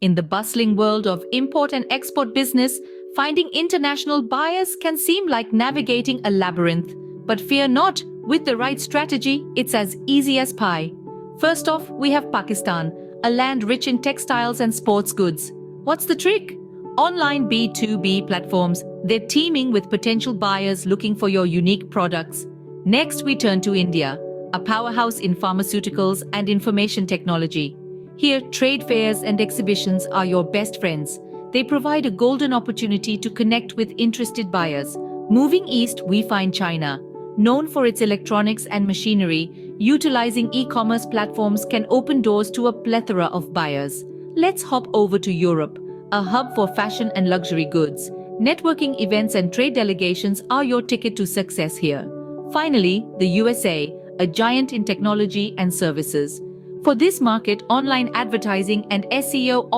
In the bustling world of import and export business, finding international buyers can seem like navigating a labyrinth. But fear not, with the right strategy, it's as easy as pie. First off, we have Pakistan, a land rich in textiles and sports goods. What's the trick? Online B2B platforms, they're teeming with potential buyers looking for your unique products. Next, we turn to India, a powerhouse in pharmaceuticals and information technology. Here, trade fairs and exhibitions are your best friends. They provide a golden opportunity to connect with interested buyers. Moving east, we find China. Known for its electronics and machinery, utilizing e-commerce platforms can open doors to a plethora of buyers. Let's hop over to Europe, a hub for fashion and luxury goods. Networking events and trade delegations are your ticket to success here. Finally, the USA, a giant in technology and services. For this market, online advertising and SEO